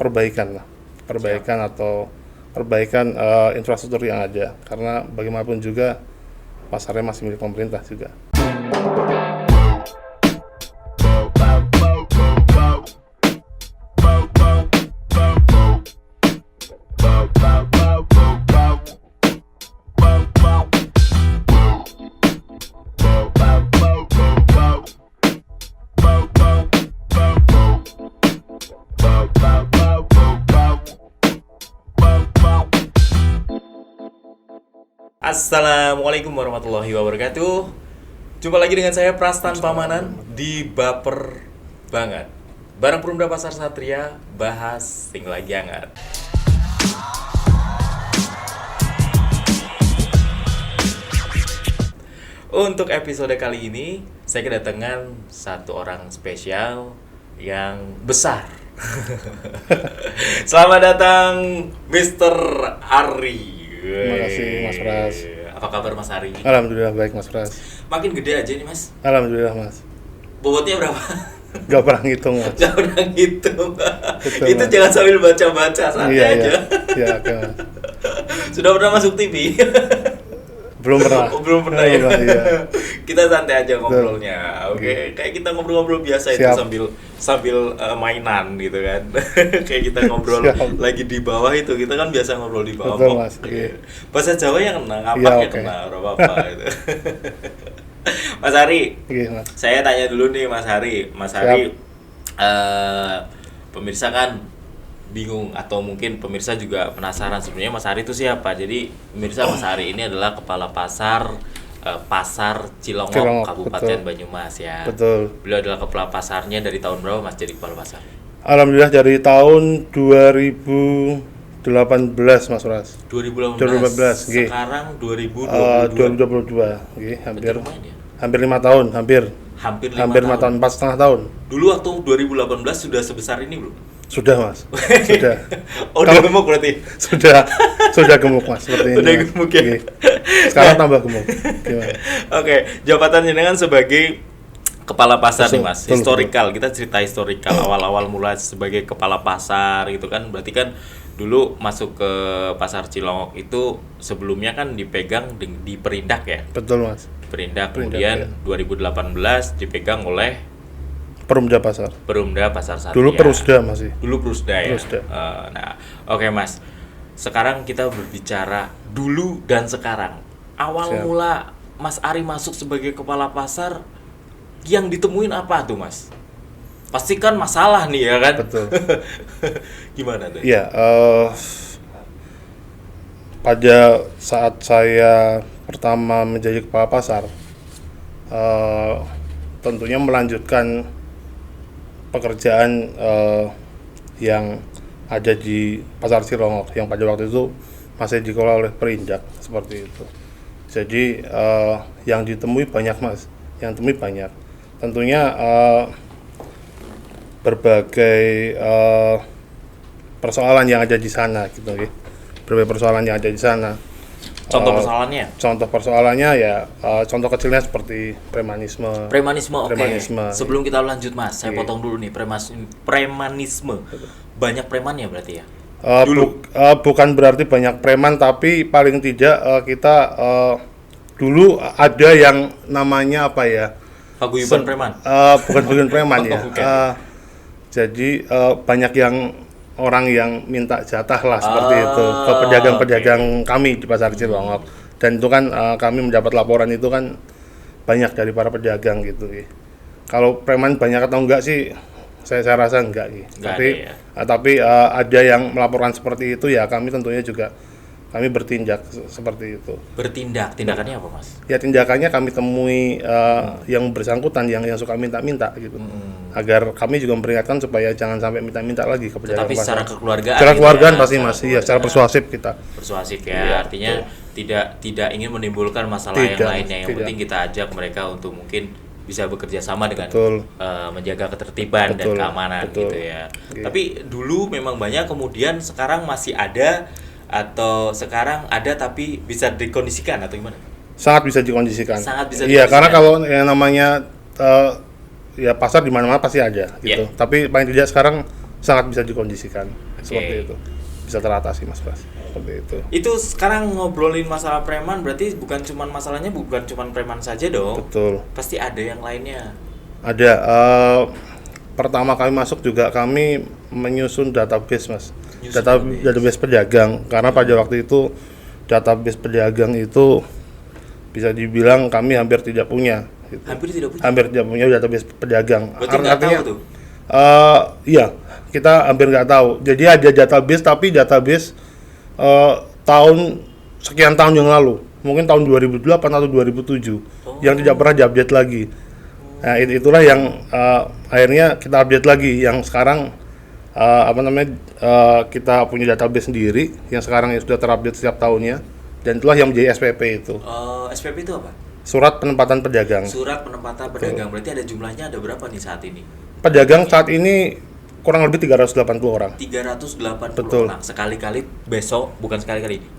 perbaikan atau perbaikan infrastruktur yang ada, karena bagaimanapun juga pasarnya masih milik pemerintah juga. Assalamualaikum warahmatullahi wabarakatuh. Jumpa lagi dengan saya Prastan Pamanan di Baper Banget. Bareng Perumda Pasar Satria, bahas sing lagi hangat. Untuk episode kali ini, saya kedatangan satu orang spesial yang besar. Selamat datang Mr. Ari. Terima kasih Mas Pras. Apa kabar Mas Ari? Alhamdulillah baik Mas Pras. Makin gede aja nih Mas. Alhamdulillah Mas. Bobotnya berapa? Gak pernah ngitung Mas. Gak pernah ngitung. Betul, Itu Mas. jangan sambil baca-baca, santai aja. Iya, oke Mas. Sudah pernah masuk TV? Belum pernah. Oh, belum pernah ya. Iya. Kita santai aja ngobrolnya. Oke. Kayak kita ngobrol-ngobrol biasa itu Siap. sambil mainan gitu kan. Kayak kita ngobrol Siap. lagi di bawah itu, kita kan biasa ngobrol di bawah. Betul, Mas. Iya. Bahasa Jawa yang kena, ngapak Iya, ya oke. kena, apa-apa gitu. Mas Ari, Oke Mas. saya tanya dulu nih Mas Hari. Mas Siap. Hari, pemirsa kan bingung atau mungkin pemirsa juga penasaran sebenarnya Mas Hari itu siapa. Jadi pemirsa, Mas Hari ini adalah kepala pasar Pasar Cilongok, Kabupaten betul. Banyumas ya. Betul. Beliau adalah kepala pasarnya dari tahun berapa Mas jadi kepala pasar? Alhamdulillah dari tahun 2018 Mas Pras. 2018. 2018, nggih. Sekarang 2022. 2022. Oke, hampir Berarti lumayan ya? hampir 5 tahun, hampir Hampir 5 tahun, 4,5 tahun. Dulu waktu 2018 sudah sebesar ini belum? Sudah Mas. Sudah. Oh, udah gemuk berarti. Sudah gemuk Mas seperti ini. Udah Mas. gemuk ya? Oke. Sekarang tambah gemuk. Gimana? Oke, jabatannya dengan sebagai kepala pasar nih Betul, Mas. betul, Historikal, kita cerita historikal awal-awal mulai sebagai kepala pasar gitu kan. Berarti kan dulu masuk ke Pasar Cilongok itu sebelumnya kan dipegang di Perindak ya. Betul Mas. Perindak, Perindak, kemudian 2018 dipegang oleh Perumda Pasar. Perumda Pasar Satria. Dulu Perusda masih. Dulu Perusda ya. Perusda. Nah, oke Mas. Sekarang kita berbicara dulu dan sekarang. Awal Siap. mula Mas Ari masuk sebagai kepala pasar, yang ditemuin apa tuh Mas? Pasti kan masalah nih ya kan? Betul. Gimana tuh? Iya, pada saat saya pertama menjadi kepala pasar, tentunya melanjutkan pekerjaan yang ada di Pasar Cilongok yang pada waktu itu masih dikelola oleh Perindak seperti itu. Jadi yang ditemui banyak Mas, yang temui banyak. Tentunya berbagai persoalan yang ada di sana gitu ya. Berbagai persoalan yang ada di sana. Contoh persoalannya? Contoh persoalannya ya contoh kecilnya seperti premanisme. Premanisme, oke. Premanisme. Sebelum kita lanjut Mas, saya Oke. potong dulu nih premanisme. Banyak premannya berarti ya? Bukan berarti banyak preman, tapi paling tidak kita dulu ada yang namanya apa ya? Paguyuban preman? Bukan paguyuban preman ya. Bukan. Jadi banyak yang orang yang minta jatah lah seperti itu ke pedagang-pedagang kami di Pasar Cilongok. Dan itu kan kami mendapat laporan itu kan banyak dari para pedagang gitu. Kalau preman banyak atau enggak sih saya rasa enggak gitu. Enggak Tapi ada ya? tapi ada yang melaporkan seperti itu ya, kami tentunya juga kami bertindak seperti itu. Bertindak, tindakannya apa Mas? Ya tindakannya kami temui yang bersangkutan yang suka minta-minta gitu. Agar kami juga memperingatkan supaya jangan sampai minta-minta lagi ke pedagang Tetapi pasar. secara kekeluargaan. Secara gitu keluargaan ya, pasti Mas, iya secara persuasif kita. Persuasif ya, Iya, artinya tidak ingin menimbulkan masalah yang Tidak, lainnya. Yang tidak. penting kita ajak mereka untuk mungkin bisa bekerja sama dengan Betul. menjaga ketertiban dan Betul, keamanan betul. gitu ya. Iya. Tapi dulu memang banyak, kemudian sekarang masih ada atau sekarang ada tapi bisa dikondisikan atau gimana? Sangat bisa dikondisikan. Sangat bisa Iya, dikondisikan. karena kalau yang namanya ya pasar di mana-mana pasti ada gitu. Iya. Tapi paling tidak sekarang sangat bisa dikondisikan. seperti itu. Bisa teratasi Mas Bas. Seperti itu. Itu sekarang ngobrolin masalah preman berarti masalahnya bukan cuman preman saja dong. Betul. Pasti ada yang lainnya. Ada. Pertama kami masuk juga kami menyusun database Mas. Database pedagang karena pada waktu itu database pedagang itu bisa dibilang kami hampir tidak punya. Gitu. Hampir tidak punya database pedagang. Berarti nggak tahu tuh? Iya, kita hampir nggak tahu. Jadi ada database tapi database tahun sekian tahun yang lalu, mungkin tahun 2008 atau 2007 yang tidak pernah diupdate lagi. Nah, itulah yang akhirnya kita update lagi yang sekarang kita punya database sendiri yang sekarang sudah terupdate setiap tahunnya dan itulah yang menjadi SPP itu. SPP itu apa? Surat penempatan pedagang. Surat penempatan pedagang. Berarti ada jumlahnya ada berapa nih saat ini? Pedagang saat ini kurang lebih 380 orang. 380 Betul. orang.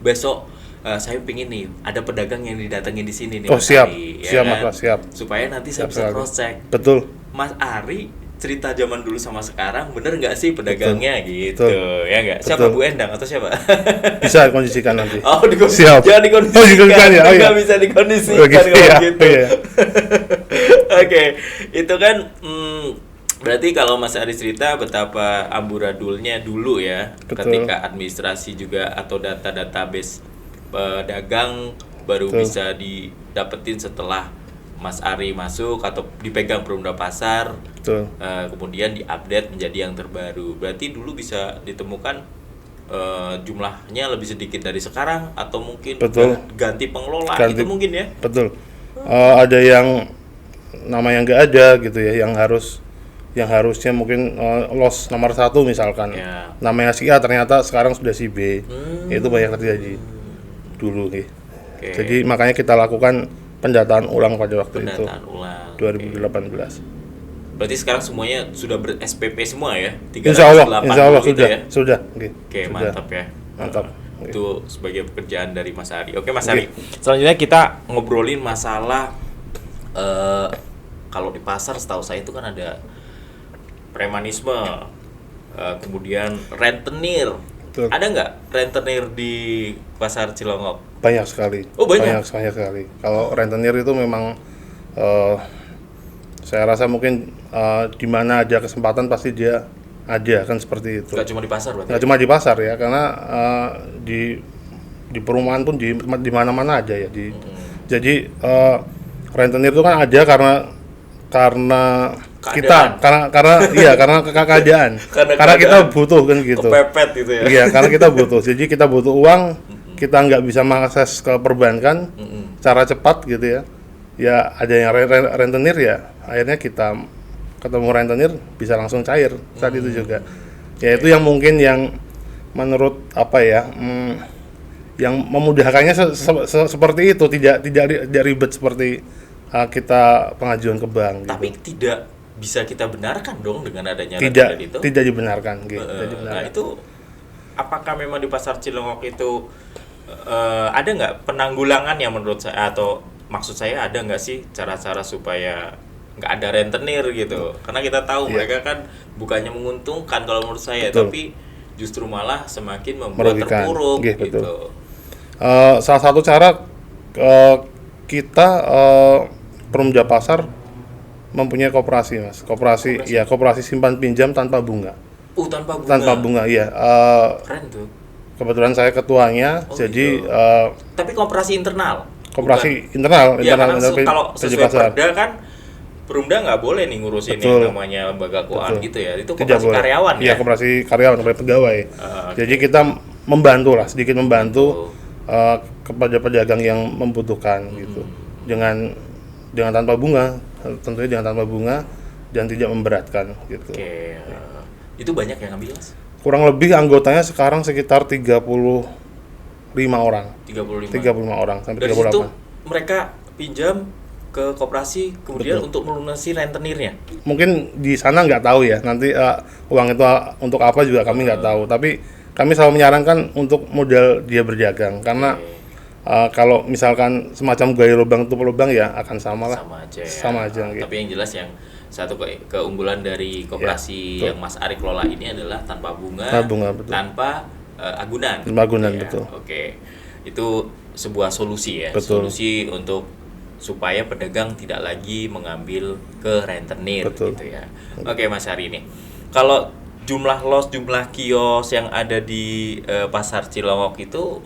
Besok saya pingin nih ada pedagang yang didatengin di sini nih. Oh, Mas siap. Ari, Siap kan? Mas Bas, siap. Supaya nanti saya Siap bisa sekali. cross check. Betul. Mas Ari cerita zaman dulu sama sekarang bener nggak sih pedagangnya gitu? Betul. Ya nggak? Siapa, Betul. Bu Endang atau siapa? Bisa dikondisikan nanti. Oh, Siap. Jangan dikondisikan. Oh, dikondisikan ya? Oh, iya. Nggak bisa dikondisikan Oh, gitu, kalau iya. gitu. Iya. Oke, itu kan berarti kalau Mas Ari cerita betapa amburadulnya dulu ya, Betul. ketika administrasi juga atau data-database pedagang baru Betul. bisa didapetin setelah Mas Ari masuk atau dipegang Perumda Pasar. Betul. Kemudian diupdate menjadi yang terbaru. Berarti dulu bisa ditemukan jumlahnya lebih sedikit dari sekarang atau mungkin Betul. ganti pengelola Ganti. itu mungkin ya. Betul. Ada yang nama yang nggak ada gitu ya, yang harusnya mungkin loss nomor 1 misalkan. Ya. Namanya si A ternyata sekarang sudah si B. Itu banyak terjadi dulu nih. Oke. Jadi makanya kita lakukan pendataan ulang pada waktu Pendataan itu. ulang. 2018. Berarti sekarang semuanya sudah ber-SPP semua ya? Insya Allah 380 gitu sudah, ya? sudah. Oke, mantap ya. Mantap. Itu sebagai pekerjaan dari Mas Ari. Oke, Mas Ari. Selanjutnya kita ngobrolin masalah kalau di pasar setahu saya itu kan ada premanisme, kemudian rentenir. Betul. Ada nggak rentenir di pasar Cilongok? Banyak sekali. Oh, banyak? Banyak sekali. Kalau rentenir itu memang saya rasa mungkin di mana ada kesempatan pasti dia ada kan seperti itu. Nggak cuma di pasar berarti? Nggak cuma di pasar ya, karena di perumahan pun di mana-mana ada ya. Jadi rentenir itu kan ada karena kita karena keadaan. Karena kita butuh kan gitu. Kepepet gitu ya. Iya, karena kita butuh. Jadi kita butuh uang, kita nggak bisa mengakses ke perbankan secara cepat gitu ya. Ya ada yang rentenir ya, akhirnya kita ketemu rentenir bisa langsung cair saat itu juga. Ya itu yang mungkin yang menurut yang memudahkannya seperti itu, tidak ribet seperti kita pengajuan ke bank. Tapi gitu. tidak bisa kita benarkan dong dengan adanya Tidak rentenir itu. tidak dibenarkan. Gitu. Nah itu apakah memang di pasar Cilongok itu ada nggak penanggulangan yang menurut saya, atau maksud saya ada nggak sih cara-cara supaya nggak ada rentenir gitu? Karena kita tahu mereka kan bukannya menguntungkan kalau menurut saya, Betul. tapi justru malah semakin membuat Merugikan. terpuruk Betul. gitu. Salah satu cara kita Perumda Pasar mempunyai koperasi, Mas. Koperasi simpan pinjam tanpa bunga. Tanpa bunga. Tanpa bunga, iya. Keren tuh. Kebetulan saya ketuanya, jadi gitu. Tapi koperasi internal. koperasi internal Ya, karena kalau PJ sesuai Pasar. Perda kan Perumda nggak boleh nih ngurusin Betul. yang namanya lembaga keuangan Betul. gitu ya. Itu Tidak koperasi boleh. karyawan Iya, ya. koperasi karyawan, koperasi pegawai. Jadi kita membantu lah, sedikit membantu kepada pedagang yang membutuhkan gitu. Dengan tanpa bunga, tentunya dengan tanpa bunga dan tidak memberatkan gitu. Oke. Itu banyak yang ngambil, Mas? Kurang lebih anggotanya sekarang sekitar 35 orang. 35 orang sampai Dari 38. situ mereka pinjam ke koperasi kemudian untuk melunasi rentenirnya. Mungkin di sana nggak tahu ya, nanti uang itu untuk apa juga kami nggak tahu. Tapi kami selalu menyarankan untuk modal dia berdagang, karena kalau misalkan semacam gaya lubang tutup lubang ya akan sama lah. Sama aja ya. Sama aja, gitu. Tapi yang jelas yang satu keunggulan dari koperasi Ya, yang Mas Ari kelola ini adalah tanpa bunga, betul. tanpa agunan. Tanpa agunan, Ya, betul. Oke, itu sebuah solusi ya, Betul. solusi untuk supaya pedagang tidak lagi mengambil ke rentenir Betul. gitu ya. Oke Mas Ari ini, kalau jumlah kios yang ada di Pasar Cilongok itu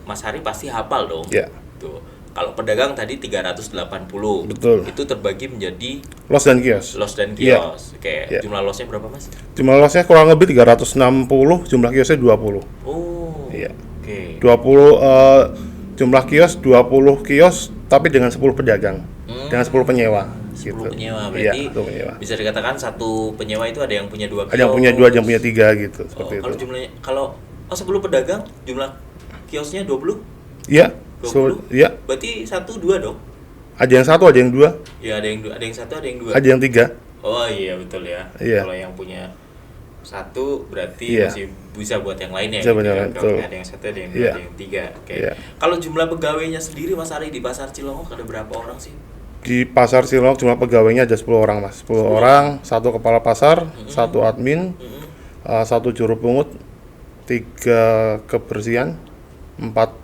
Mas Ari pasti hafal dong. Ya. Tuh. Kalau pedagang tadi 380. Betul. Itu terbagi menjadi Los dan kios. los dan Iya. kios. Oke, Iya. jumlah losnya berapa, Mas? Jumlah losnya kurang lebih 360, jumlah kiosnya 20. Oh. Iya. Oke. 20 jumlah kios 20 kios tapi dengan 10 pedagang. Dengan 10 penyewa 10 gitu. penyewa Iya, berarti 10 penyewa. bisa dikatakan satu penyewa itu ada yang punya 2 kios. Ada yang punya 2, ada yang punya 3 gitu, seperti Kalau itu. jumlahnya 10 pedagang jumlah kiosnya 20? Iya. 20? Iya. Berarti 1 2 dong. Ada yang 1, ada yang 2, Ya, ada yang 1, ada yang 2. ada yang 3. Oh iya betul ya. Iya. Kalau yang punya 1 berarti Iya. masih bisa buat yang lainnya. Bisa buat yang ya. lain, Kalau betul. ada yang 1, ada yang 2, Iya. ada yang 3. Oke. Iya. Kalau jumlah pegawainya sendiri Mas Ari di Pasar Cilongok ada berapa orang sih? Di Pasar Cilongok jumlah pegawainya ada 10 orang, Mas. 10 orang, 1 kepala pasar, 1 admin, 1 juru pungut, 3 kebersihan, 4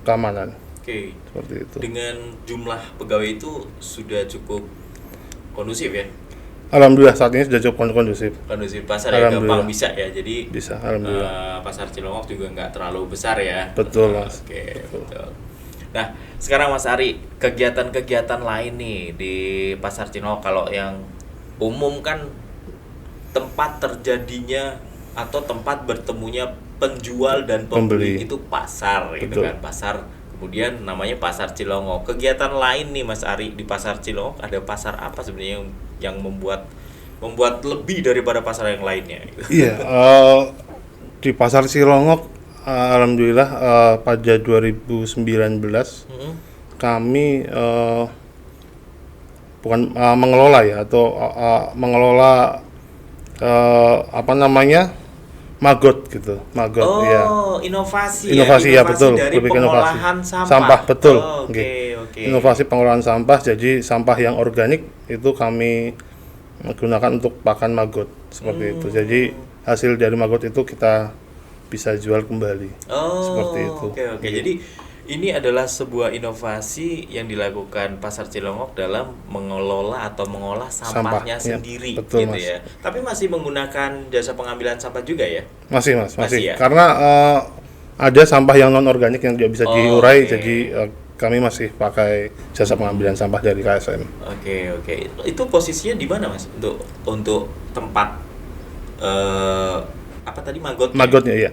keamanan. Oke. Seperti itu. Dengan jumlah pegawai itu sudah cukup kondusif ya? Alhamdulillah saat ini sudah cukup kondusif. Kondusif pasar ya Alhamdulillah. gampang bisa ya. Jadi Bisa, alhamdulillah. Pasar Cilongok juga nggak terlalu besar ya. Betul, Mas. Oke, betul. Nah, sekarang Mas Ari, kegiatan-kegiatan lain nih di Pasar Cilongok kalau yang umum kan tempat terjadinya atau tempat bertemunya penjual dan pembeli Pembeli. itu pasar gitu Betul. kan, pasar. Kemudian namanya Pasar Cilongok. Kegiatan lain nih Mas Ari di Pasar Cilongok, ada pasar apa sebenarnya yang membuat lebih daripada pasar yang lainnya gitu? Iya, di Pasar Cilongok alhamdulillah pada 2019 kami bukan mengelola ya atau mengelola apa namanya Magot gitu, Magot Oh, ya. inovasi Inovasi ya, betul, dari lebih ke inovasi. pengolahan sampah. Sampah, betul. Oh, Oke, oke. Inovasi pengolahan sampah, jadi sampah yang organik itu kami gunakan untuk pakan Magot seperti itu. Jadi hasil dari Magot itu kita bisa jual kembali. Oh, Seperti itu. Oke. Jadi ini adalah sebuah inovasi yang dilakukan Pasar Cilongok dalam mengelola atau mengolah sampahnya Sampah, ya, sendiri betul, gitu Mas. ya. Tapi masih menggunakan jasa pengambilan sampah juga ya? Masih Mas, Masih masih. ya? Karena ada sampah yang non organik yang tidak bisa Oh, diurai, oke. jadi kami masih pakai jasa pengambilan sampah dari KSM. Oke. Itu posisinya di mana Mas untuk tempat apa tadi Magotnya iya.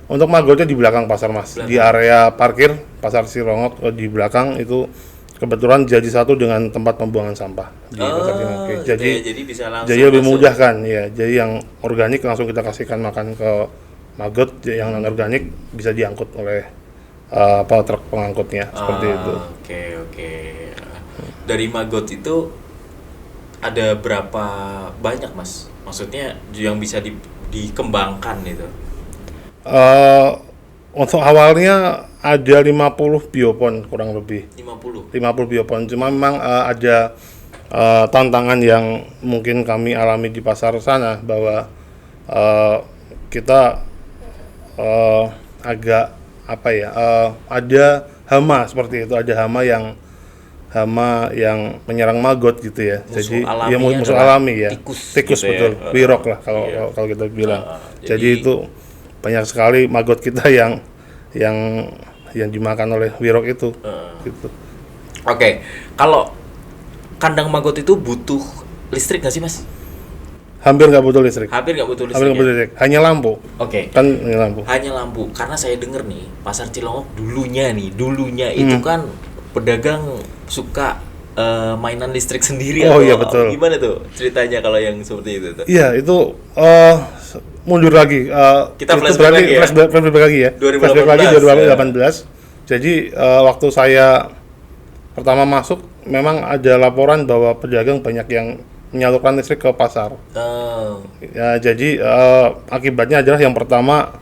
Untuk magotnya di belakang pasar Mas, Belakang. di area parkir Pasar Cilongok di belakang itu kebetulan jadi satu dengan tempat pembuangan sampah di Pasar Cilongok. jadi bisa langsung Jadi lebih masuk. mudah kan ya. Jadi yang organik langsung kita kasihkan makan ke magot, yang non organik bisa diangkut oleh truk pengangkutnya seperti itu. Oke. Dari Magot itu ada berapa banyak Mas? Maksudnya yang bisa dikembangkan itu? Untuk awalnya ada 50 biopon kurang lebih. 50. 50 biopon. Cuma memang ada tantangan yang mungkin kami alami di pasar sana bahwa kita agak apa ya? Ada hama seperti itu, ada hama yang menyerang magot gitu ya. Musuh Jadi alami ya musuh adalah alami ya. tikus gitu betul. ya. Wirok lah kalau Iya. kalau kita bilang. Jadi Jadi itu banyak sekali magot kita yang dimakan oleh wirok itu. Gitu. Oke. Kalau kandang Magot itu butuh listrik nggak sih Mas? Hampir nggak butuh listrik. Hampir nggak butuh Hampir listrik. nggak butuh listrik. Hanya lampu. Oke. Kan hanya lampu. Hanya lampu. Karena saya dengar nih, Pasar Cilongok dulunya itu kan pedagang suka mainan listrik sendiri. Oh, atau iya, betul. Gimana tuh ceritanya kalau yang seperti itu tuh? Iya, itu mundur lagi. Kita itu flashback berarti lagi ya? flashback lagi ya. 2018, Flashback lagi ya. 2018. Jadi waktu saya pertama masuk, memang ada laporan bahwa pedagang banyak yang menyalurkan listrik ke pasar. Oh. Ya, jadi akibatnya adalah yang pertama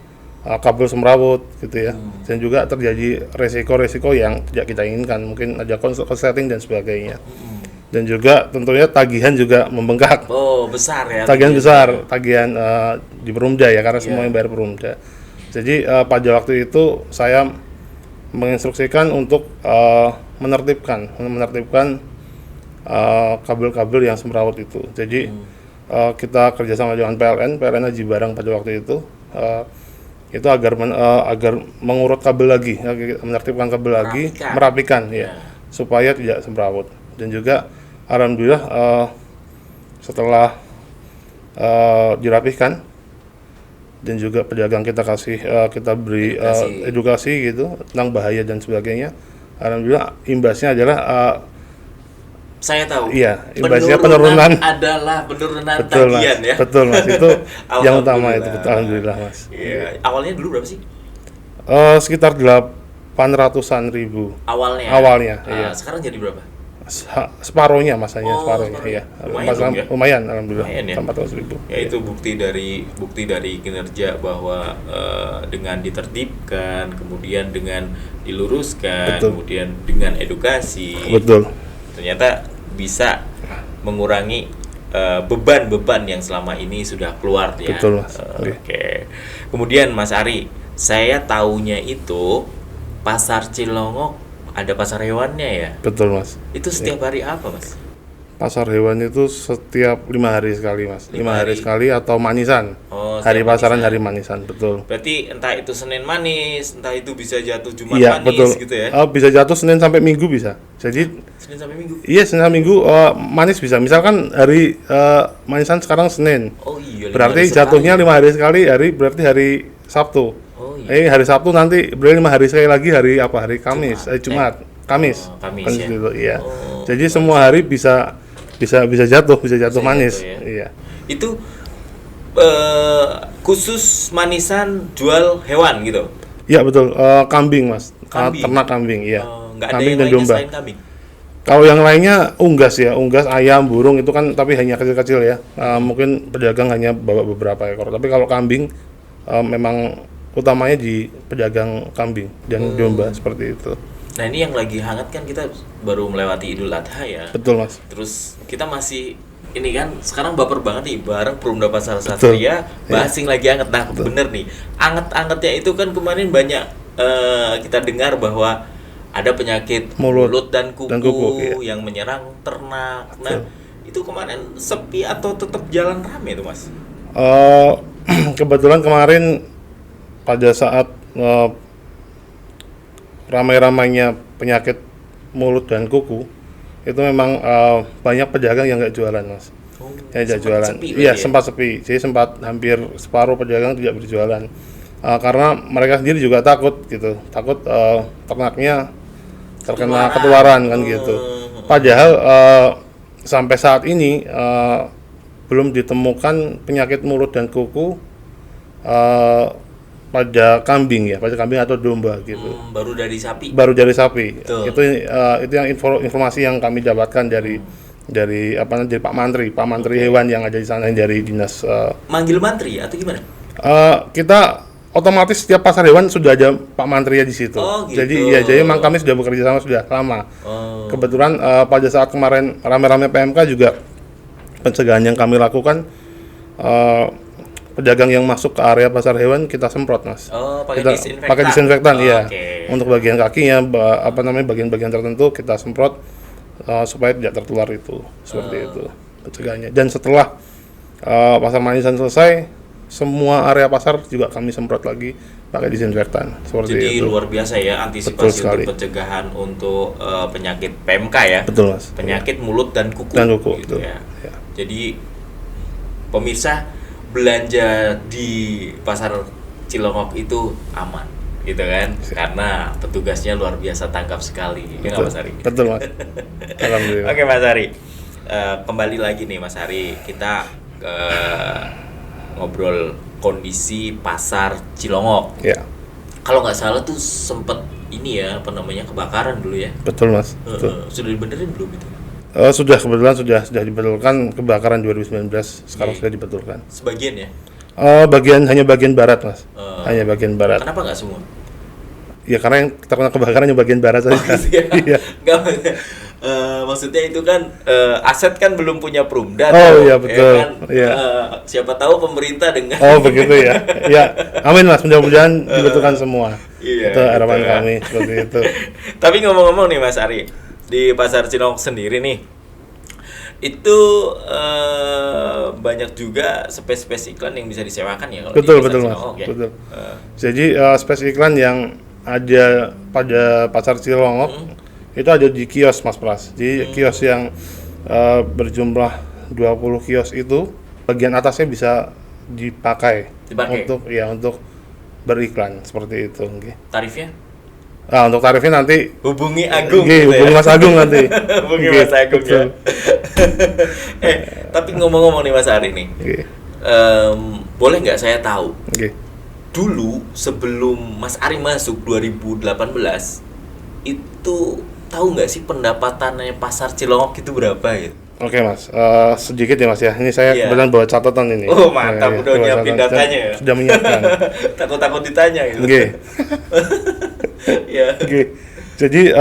kabel semrawut gitu ya, dan juga terjadi resiko-resiko yang tidak kita inginkan, mungkin ada korsleting dan sebagainya. Dan juga tentunya tagihan juga membengkak. Oh, besar ya. Tagihan besar, tagihan di Perumda ya, karena semua Iya. yang bayar Perumda. Jadi pada waktu itu saya menginstruksikan untuk menertibkan kabel-kabel yang semrawut itu. Jadi kita kerjasama dengan PLN Haji Barang pada waktu itu agar mengurut kabel lagi, menertibkan kabel lagi, merapikan ya, supaya tidak semrawut. Dan juga alhamdulillah setelah dirapihkan dan juga pedagang kita beri edukasi gitu tentang bahaya dan sebagainya, alhamdulillah imbasnya adalah saya tahu. Iya, imbasnya penurunan adalah penurunan betul, tagihan Mas. ya. Betul Mas, itu yang utama itu, alhamdulillah Mas. Iya. Awalnya dulu berapa sih? Sekitar 800-an ribu awalnya, iya. Sekarang jadi berapa? Separuhnya masanya, separuhnya, separuh. iya. Lumayan, ya? Lumayan, alhamdulillah. Lumayan, ya? 400 ribu. Ya itu bukti dari kinerja bahwa dengan ditertibkan, kemudian dengan diluruskan, Betul. kemudian dengan edukasi, Betul. ternyata bisa mengurangi beban-beban yang selama ini sudah keluar ya. Betul, Mas. Oke. Kemudian Mas Ari, saya taunya itu pasar Cilongok ada pasar hewannya ya. Betul Mas. Itu setiap hari apa Mas? Pasar hewan itu setiap 5 hari sekali Mas. 5 hari sekali atau manisan. Oh, Hari setiap pasaran, manisan. hari manisan, betul. Berarti entah itu Senin manis, entah itu bisa jatuh Jumat Iya, manis betul. gitu ya. Bisa jatuh Senin sampai Minggu bisa. Jadi Senin sampai Minggu. iya, Senin sampai Minggu manis bisa. Misalkan hari manisan sekarang Senin. Oh iya. 5 Berarti hari sekali. jatuhnya 5 hari sekali, berarti hari Sabtu. Oh iya. Hari Sabtu nanti berarti 5 hari sekali lagi hari apa? Hari Kamis, Jumat. Kamis. Kamis ya. Gitu, iya. Oh, jadi semua hari bisa jatuh manis. jatuh ya. Iya. Itu khusus manisan jual hewan gitu. Iya betul, kambing Mas. Kambing? Ternak kambing, iya. Nggak ada Kambing yang dan lainnya domba. selain kambing. Kalau yang lainnya unggas ya, unggas, ayam, burung itu kan tapi hanya kecil-kecil ya. Mungkin pedagang hanya bawa beberapa ekor. Tapi kalau kambing memang utamanya di pedagang kambing dan domba seperti itu. Nah ini yang lagi hangat kan, kita baru melewati Idul Adha ya. Betul Mas. Terus kita masih ini kan sekarang baper banget nih bareng Perumda Pasar Satria, basing lagi anget. Nah bener nih, anget-angetnya itu kan kemarin banyak kita dengar bahwa ada penyakit mulut dan kuku, yang menyerang ternak. Nah itu kemarin sepi atau tetap jalan rame itu Mas? Kebetulan kemarin pada saat ramai-ramainya penyakit mulut dan kuku itu memang banyak pedagang yang nggak jualan Mas. Yang nggak jualan. Iya sempat sepi. Jadi sempat hampir separuh pedagang tidak berjualan karena mereka sendiri juga takut ternaknya terkena ketularan kan gitu. Padahal sampai saat ini belum ditemukan penyakit mulut dan kuku pada kambing atau domba gitu. Baru dari sapi. Betul. Itu yang informasi yang kami dapatkan dari Pak Mantri hewan yang ada di sana, dari dinas. Manggil Mantri atau gimana? Kita otomatis setiap pasar hewan sudah ada Pak Mantri di situ. Oh, gitu. Jadi memang kami sudah bekerja sama sudah lama. Kebetulan pada saat kemarin rame-rame PMK juga pencegahan yang kami lakukan, pedagang yang masuk ke area pasar hewan kita semprot Mas. Pakai disinfektan iya. Okay. Untuk bagian kakinya bagian-bagian tertentu kita semprot supaya tidak tertular itu. Seperti itu pencegahannya. Dan setelah pasar manisan selesai, semua area pasar juga kami semprot lagi pakai disinfektan. Seperti Jadi itu. Luar biasa ya antisipasi untuk pencegahan untuk penyakit PMK ya. Betul Mas. Penyakit mulut dan kuku. Gitu ya. Jadi pemirsa, belanja di pasar Cilongok itu aman gitu kan, karena petugasnya luar biasa tanggap sekali. Ya nggak Mas Ari? Betul Mas. Alhamdulillah. Oke Mas Ari, kembali lagi nih Mas Ari, kita ngobrol kondisi pasar Cilongok. Ya. Kalau nggak salah tuh sempet kebakaran dulu ya. Betul Mas. Betul. Sudah dibenerin belum itu? Kebetulan sudah dibetulkan. Kebakaran 2019 sekarang sudah dibetulkan. Sebagian ya? Hanya bagian barat Mas. Hanya bagian barat. Kenapa nggak semua? Ya karena yang terkena kebakaran yang bagian barat saja. Gitu ya? Iya. Maksudnya itu kan aset kan belum punya Perumda. Oh tuh, iya betul. kan? Iya. Siapa tahu pemerintah dengan Oh begitu ya. Ya, amin Mas, mudah-mudahan dibutuhkan semua. Iya, Itu harapan gitu ya. kami seperti itu. Tapi ngomong-ngomong nih Mas Ari, di Pasar Cilongok sendiri nih, itu banyak juga space-space iklan yang bisa disewakan ya kalau Betul di Pasar betul Mas. Cilongok ya. Betul. Jadi space iklan yang ada pada Pasar Cilongok itu ada di kios Mas Pras. Jadi kios yang berjumlah 20 kios itu bagian atasnya bisa dipakai Dipakai. untuk beriklan seperti itu. Oke. Tarifnya? Nah, untuk tarifnya nanti Hubungi Agung Oke, gitu ya. hubungi Mas Agung nanti. Hubungi Oke, Mas Agung ya. betul. Tapi ngomong-ngomong nih Mas Ari nih, Oke. boleh nggak saya tahu Oke. dulu sebelum Mas Ari masuk 2018 itu tahu nggak sih pendapatannya Pasar Cilongok itu berapa gitu? Oke Mas, sedikit ya Mas ya. Ini saya Iya. kebetulan bawa catatan ini. Oh, mantap, udah bawa nyiapin catatan. datanya ya? Sudah menyiapkan. Takut-takut ditanya gitu. Oke. Ya. Oke. Jadi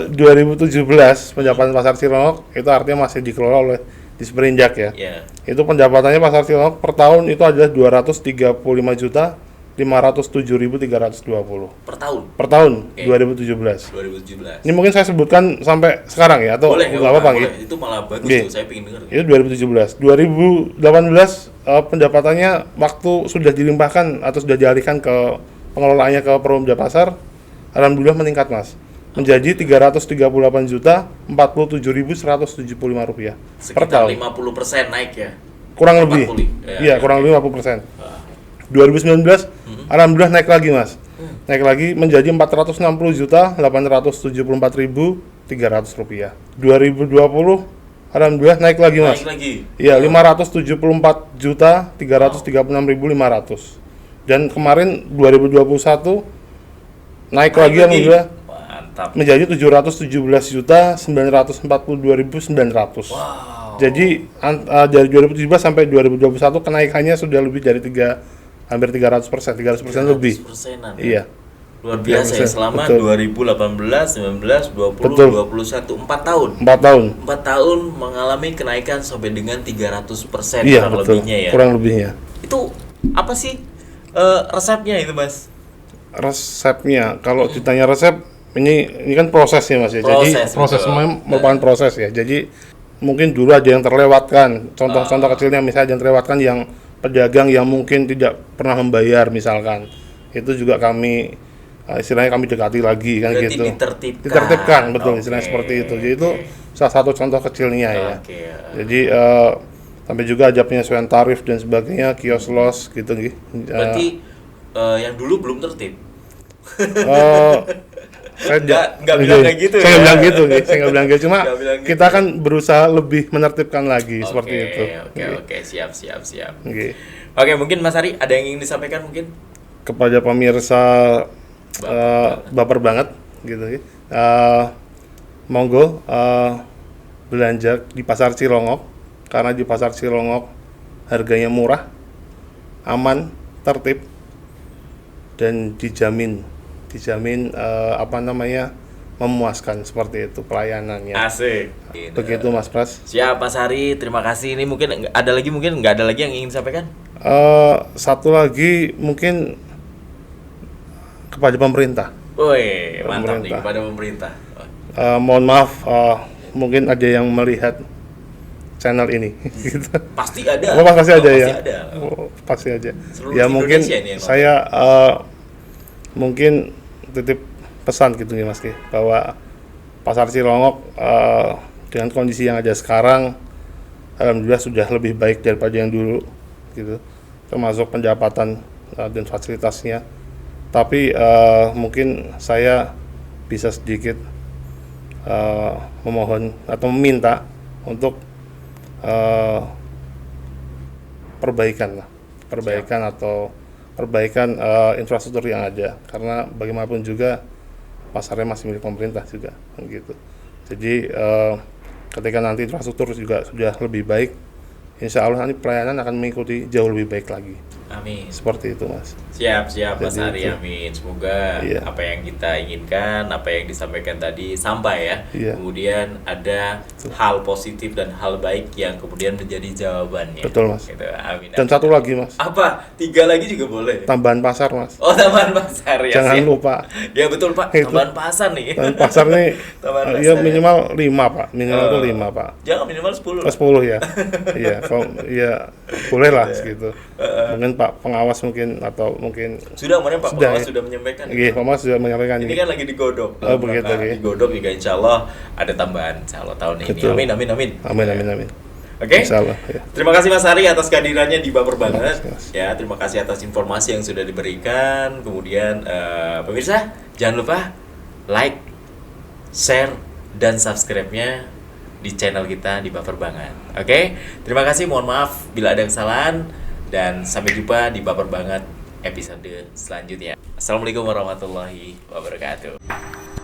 2017 pendapatan Pasar Cilongok itu artinya masih dikelola oleh Disperindak ya. Ya. Itu pendapatannya Pasar Cilongok per tahun itu adalah 235.507.320 Per tahun per tahun. Oke. 2017. 2017. Ini mungkin saya sebutkan sampai sekarang ya atau Boleh, nggak apa-apa boleh. gitu. Itu malah bagus Oke. tuh, saya pengen denger. Itu 2017. 2018 pendapatannya waktu sudah dilimpahkan atau sudah dialihkan ke pengelolaannya ke Perumda Pasar, alhamdulillah meningkat Mas. Menjadi 337.047.175 rupiah per Sekitar tahun. 50% naik ya. Kurang lebih. 40, ya. Iya, kurang lebih 50%. 2019 alhamdulillah naik lagi Mas. Naik lagi menjadi 460.874.300 rupiah. 2020 alhamdulillah naik lagi Mas. Naik lagi. Iya, 574.336.500. Dan kemarin 2021 naik lagi alhamdulillah Mantap. menjadi 717.942.900. Wow. Jadi dari 2017 sampai 2021 kenaikannya sudah lebih dari hampir 300%, 300% lebih. 300%-an. Iya. Luar biasa ya, 300%, selama betul. 2018, 19, 20, Betul. 21, 4 tahun. 4 tahun. 4 tahun mengalami kenaikan sampai dengan 300% Iya, kurang betul. lebihnya ya. Kurang lebihnya. Itu apa sih resepnya itu, Mas? Resepnya, kalau ditanya resep, ini kan prosesnya Mas ya. Jadi proses betul. semuanya merupakan proses ya. Jadi mungkin dulu ada yang terlewatkan. Contoh-contoh kecilnya misalnya yang terlewatkan yang pedagang yang mungkin tidak pernah membayar misalkan. Itu juga kami istilahnya kami dekati lagi kan Berarti gitu. ditertibkan. Betul, Oke, istilahnya seperti itu. Jadi oke. itu salah satu contoh kecilnya ya. Oke, ya. Jadi sampai juga ada penyesuaian tarif dan sebagainya, kios los gitu gitu. Berarti yang dulu belum tertib. Saya Nggak bilang kayak gitu saya ya? nggak bilang gitu nih, saya nggak bilang gitu, cuma Nggak bilang gitu. kita kan berusaha lebih menertibkan lagi seperti itu. Oke, siap. Oke. Oke, mungkin Mas Ari ada yang ingin disampaikan mungkin? Kepada pemirsa baper banget gitu. Monggo belanja di Pasar Cilongok karena di Pasar Cilongok harganya murah, aman, tertib dan dijamin memuaskan seperti itu pelayanannya. Asik. Begitu Mas Pras. Siap Mas Ari, terima kasih. Ini mungkin nggak ada lagi yang ingin disampaikan? Satu lagi mungkin kepada pemerintah. Woi, mantap nih Pemerintah. kepada pemerintah. Mohon maaf, mungkin ada yang melihat channel ini. Gitu. Pasti ada. Pasti ada Pasti ya. ada. Pasti aja. Seluruh Ya mungkin Indonesia ini yang saya mungkin titip pesan gitu nih Mas Ki, bahwa Pasar Cilongok dengan kondisi yang ada sekarang alhamdulillah sudah lebih baik daripada yang dulu gitu. Termasuk pendapatan dan fasilitasnya. Tapi mungkin saya bisa sedikit memohon atau meminta untuk perbaikan atau perbaikan infrastruktur yang ada, karena bagaimanapun juga pasarnya masih milik pemerintah juga gitu. Jadi ketika nanti infrastruktur juga sudah lebih baik, insya Allah nanti pelayanan akan mengikuti jauh lebih baik lagi. Amin. Seperti itu, Mas. Siap Mas Jadi Ari, itu. amin. Semoga Iya. apa yang kita inginkan, apa yang disampaikan tadi sampai ya. Iya. Kemudian ada hal positif dan hal baik yang kemudian menjadi jawabannya. Betul, Mas. Gitu. Amin. Dan satu lagi, Mas. Apa? 3 lagi juga boleh. Tambahan pasar, Mas. Oh, tambahan pasar ya. Jangan siap. lupa. Ya betul Pak, Itu. tambahan pasar nih. Dan pasar nih Tambahan ya pasar. minimal 5, Pak. Minimal Oh. tuh 5, Pak. Jangan minimal 10. Ke 10 ya. Iya, kalau ya boleh lah segitu. Mungkin Pak pengawas mungkin atau mungkin Sudah kemarin Pak Sudah, Pengawas ya. sudah menyampaikan. iya, Pak Mas sudah menyampaikan Ini ini. kan lagi digodok. Oh, begitu, oke. Digodok juga insya Allah ada tambahan insya Allah tahun ini. Betul. Amin, amin, amin. Amin. Oke. Insyaallah, ya. Terima kasih Mas Ari atas kehadirannya di Baper Banget. Terima kasih, Mas. Ya, terima kasih atas informasi yang sudah diberikan. Kemudian pemirsa, jangan lupa like, share, dan subscribe-nya di channel kita di Baper Banget. Oke? Terima kasih, mohon maaf bila ada kesalahan dan sampai jumpa di Baper Banget episode selanjutnya. Assalamualaikum warahmatullahi wabarakatuh.